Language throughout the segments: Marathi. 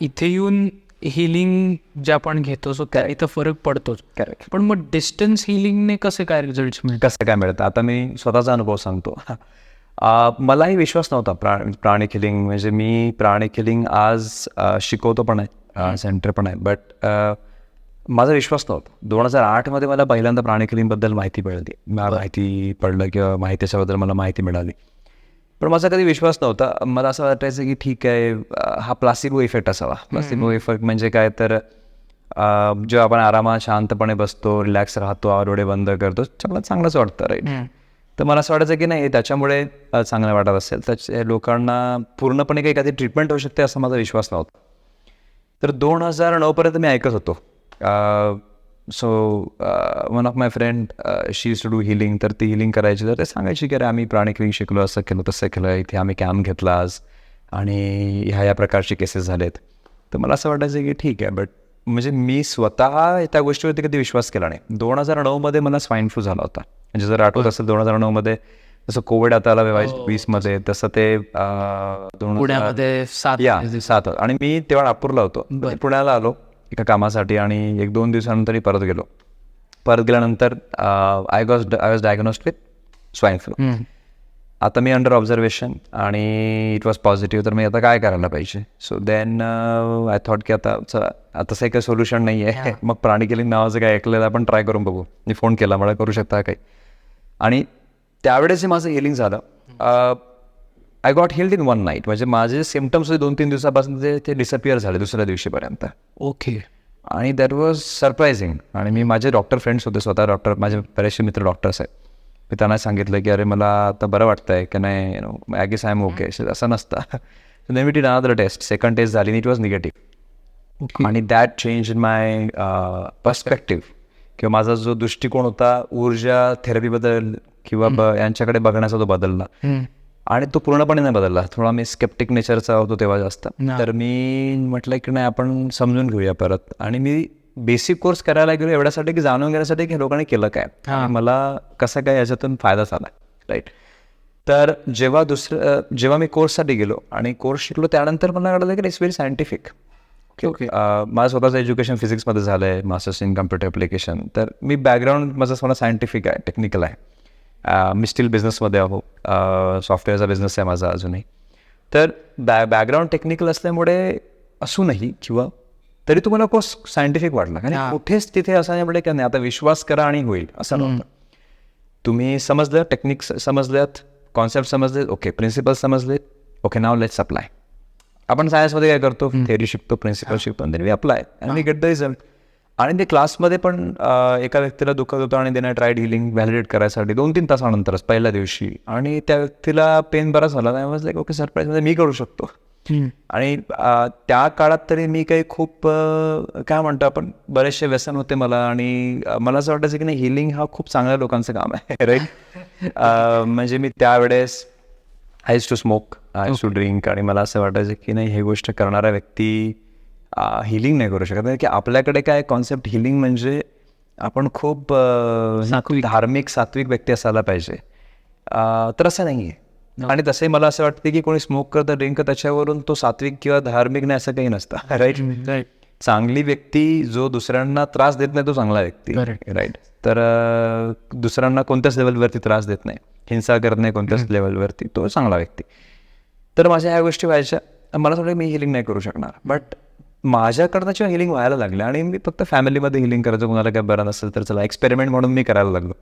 इथे येऊन हिलिंग जे आपण घेतो सो त्या इथं फरक पडतोच. करेक्ट. पण मग डिस्टन्स हिलिंगने कसे काय रिझल्ट मिळतात? कसं काय मिळतं आता मी स्वतःचा अनुभव सांगतो. मलाही विश्वास नव्हता प्राणिक हिलिंग म्हणजे मी प्राणिक हिलिंग आज शिकवतो पण आहे, सेंटर पण आहे, बट माझा विश्वास नव्हता. 2008 मला पहिल्यांदा प्राणिक हिलिंगबद्दल माहिती मिळाली, माहिती पडलं किंवा त्याच्याबद्दल मला माहिती मिळाली. पण माझा कधी विश्वास नव्हता. मला असं वाटायचं की ठीक आहे, हा प्लासिबो इफेक्ट असावा. प्लासिबो इफेक्ट म्हणजे काय तर जेव्हा आपण आरामात शांतपणे बसतो, रिलॅक्स राहतो, डोळे बंद करतो, चांगलंच वाटतं, राईट. तर मला असं वाटायचं की नाही त्याच्यामुळे चांगलं वाटत असेल तर लोकांना पूर्णपणे काही ट्रीटमेंट होऊ शकते असा माझा विश्वास नव्हता. तर 2009 मी ऐकत होतो. So one of my friend she used to do healing. तर ती हिलिंग करायची, तर ते सांगायची की अरे आम्ही प्राणिक हिलिंग शिकलो, असं केलं तसं केलं, इथे आम्ही कॅम्प घेतला आज आणि ह्या प्रकारचे केसेस झालेत. तर मला असं वाटायचं की ठीक आहे, बट म्हणजे मी स्वतः त्या गोष्टीवरती कधी विश्वास केला नाही. 2009 मला स्वाईन फ्लू झाला होता. म्हणजे जर आठवत असेल 2009 जसं कोविड आता आला 2020 तसं ते पुण्यामध्ये 7 आणि मी तेव्हा नागपूरला होतो. पुण्याला आलो एका कामासाठी आणि 1-2 दिवसानंतर परत गेलो. परत गेल्यानंतर I was diagnosed with swine flu. आता मी अंडर ऑब्झर्वेशन आणि इट वॉज पॉझिटिव्ह. तर मी आता काय करायला पाहिजे? सो देन आय थॉट की आता तसं काही सोल्युशन नाही आहे. मग प्राणिक हिलिंग नावाचं काय ऐकलेलं, आपण ट्राय करून बघू. मी फोन केला, मला करू शकता काही. आणि त्यावेळेस माझं हिलिंग झालं. I got healed in 1 night. म्हणजे माझे सिम्पटम्स 2-3 दिवसापासून ते डिसअपिअर झाले दुसऱ्या दिवशीपर्यंत. ओके. आणि दॅट वॉज सरप्रायझिंग. आणि मी माझे डॉक्टर फ्रेंड्स होते, स्वतः डॉक्टर, माझे बरेचसे मित्र डॉक्टर्स आहेत. मी त्यांना सांगितलं की अरे मला आता बरं वाटतंय की नाही, I guess I am okay. असं नसतं. Then we did another test. Second test झाली, इट वॉज निगेटिव्ह. आणि that change in my perspective किंवा माझा जो दृष्टिकोन होता ऊर्जा थेरपीबद्दल किंवा यांच्याकडे बघण्याचा तो बदलला. आणि तो पूर्णपणे नाही बदलला. थोडा मी स्केप्टिक नेचरचा होतो तेव्हा जास्त. तर मी म्हटलं की नाही आपण समजून घेऊया परत. आणि मी बेसिक कोर्स करायला गेलो एवढ्यासाठी की जाणून घेण्यासाठी की लोकांनी केलं काय, मला कसं काय याच्यातून फायदा झाला, राईट. तर जेव्हा मी कोर्ससाठी गेलो आणि कोर्स शिकलो त्यानंतर मला कळलं की इट्स व्हेरी सायंटिफिक. ओके. माझं स्वतःचं एज्युकेशन फिजिक्समध्ये झालं आहे, मास्टर्स इन कम्प्युटर ॲप्लिकेशन. तर मी बॅकग्राऊंड माझं स्वतः सायंटिफिक आहे, टेक्निकल आहे. मी स्टील बिझनेसमध्ये आहो, सॉफ्टवेअरचा बिझनेस आहे माझा अजूनही. तर बॅकग्राऊंड टेक्निकल असल्यामुळे असूनही किंवा तरी तुम्हाला कोर्स सायंटिफिक वाटला आणि कुठेच तिथे असं नाही म्हटलं की नाही आता विश्वास करा आणि होईल, असं नव्हतं. तुम्ही समजलं, टेक्निक समजल्यात, कॉन्सेप्ट समजले, ओके, प्रिन्सिपल समजले, ओके, नाव लेट्स अप्लाय. आपण सायन्समध्ये काय करतो, थेअरी शिकतो, प्रिन्सिपल शिकतो, आणि वी अप्लाय आणि वी गेट द रिझल्ट. आणि ते क्लासमध्ये पण एका व्यक्तीला दुखत होतं आणि त्याने ट्राईड हिलिंग व्हॅलिडेट करायसाठी 2-3 तासानंतरच पहिल्या दिवशी. आणि त्या व्यक्तीला पेन बरा झाला. नाही वाज लाईक ओके, सरप्राईज म्हणजे मी करू शकतो. आणि त्या काळात तरी मी काही खूप काय म्हणतो आपण बरेचसे व्यसन होते मला. आणि मला असं वाटायचं की नाही हिलिंग हा खूप चांगल्या लोकांचं काम आहे, राईट. म्हणजे मी त्यावेळेस I used to smoke, I used to drink. आणि मला असं वाटायचं की नाही हे गोष्ट करणारा व्यक्ती हिलिंग नाही करू शकत. की आपल्याकडे काय कॉन्सेप्ट हिलिंग म्हणजे आपण खूप धार्मिक सात्विक व्यक्ती असायला पाहिजे. तर असं नाही आहे. आणि तसंही मला असं वाटतं की कोणी स्मोक करतं, ड्रिंक, त्याच्यावरून तो सात्विक किंवा धार्मिक नाही असं काही नसतं, राईट. चांगली व्यक्ती जो दुसऱ्यांना त्रास देत नाही तो चांगला व्यक्ती, राईट. तर दुसऱ्यांना कोणत्याच लेवलवरती त्रास देत नाही, हिंसा करत नाही कोणत्याच लेवलवरती, तो चांगला व्यक्ती. तर माझ्या ह्या गोष्टी व्हायच्या. मला थोडं मी हिलिंग नाही करू शकणार. बट माझ्याकडनं जेव्हा हिलिंग व्हायला लागलं आणि मी फक्त फॅमिलीमध्ये हिलिंग करायचं, कोणाला काय बरं नसेल तर चला एक्सपेरिमेंट म्हणून मी करायला लागलो.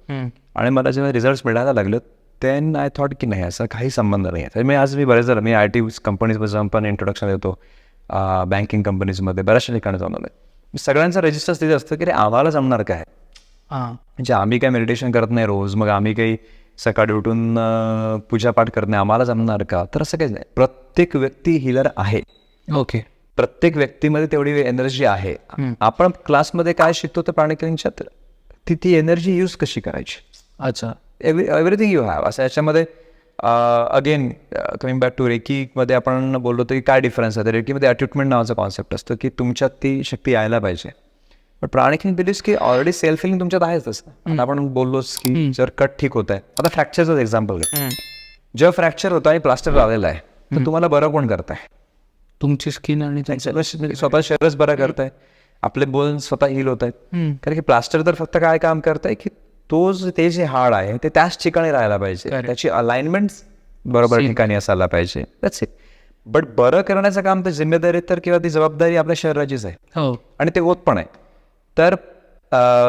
आणि मला जेव्हा रिझल्ट्स मिळायला लागले देन आय थॉट की नाही असं काही संबंध नाही आहे. मी आज बरेच झालं, मी IT कंपनीजमध्ये जाऊन पण इंट्रोडक्शन देतो, बँकिंग कंपनीजमध्ये बऱ्याचशा ठिकाणी जाऊन आलो. सगळ्यांचं रजिस्टर्स तिथे असतं की रे आम्हाला जमणार काय, म्हणजे आम्ही काय मेडिटेशन करत नाही रोज, मग आम्ही काही सकाळी उठून पूजापाठ करत नाही, आम्हाला जमणार का? तर असं काहीच नाही. प्रत्येक व्यक्ती हिलर आहे. ओके. प्रत्येक व्यक्तीमध्ये तेवढी एनर्जी आहे. आपण क्लासमध्ये काय शिकतो तर प्राणिक हिलिंगच्यात ती एनर्जी यूज कशी करायची. अच्छा. Everything you have. असं याच्यामध्ये अगेन कमिंग बॅक टू रेकीमध्ये आपण बोललो तर की काय डिफरन्स आहे. तर रेकीमध्ये अट्युटमेंट नावाचा कॉन्सेप्ट असतो की तुमच्यात ती शक्ती यायला पाहिजे. पण प्राणिक हिलिंग बिलीव्स की ऑलरेडी सेल्फ हिलिंग तुमच्यात आहेच. तसं आपण बोललोच की जर कट ठीक होत आहे, आता फ्रॅक्चरचं एक्झाम्पल घ्या. जेव्हा फ्रॅक्चर होतं आणि प्लास्टर लावलेला आहे तर तुम्हाला बरं कोण करताय? तुमची स्किन आणि स्वतः शरीरच बरं करताय, आपले बोन स्वतः हील होत आहेत. कारण की प्लास्टर तर फक्त काय काम करताय की ते जे हाड आहे ते त्याच ठिकाणी राहायला पाहिजे, त्याची अलाइनमेंट बरोबर ठिकाणी असायला पाहिजे. That's it. बट बरं करण्याचं काम तर जिम्मेदारी तर किंवा ती जबाबदारी आपल्या शरीराचीच आहे. हो, आणि ते होत पण आहे. तर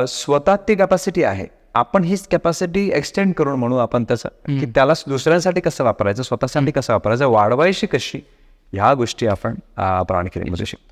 स्वतः ती कॅपॅसिटी आहे, आपण हीच कॅपॅसिटी एक्सटेंड करून म्हणू आपण त्याचं की त्याला दुसऱ्यांसाठी कसं वापरायचं, स्वतःसाठी कसं वापरायचं, वाढवायची कशी, ह्या गोष्टी आपण प्राणिकेमध्ये शिकतो.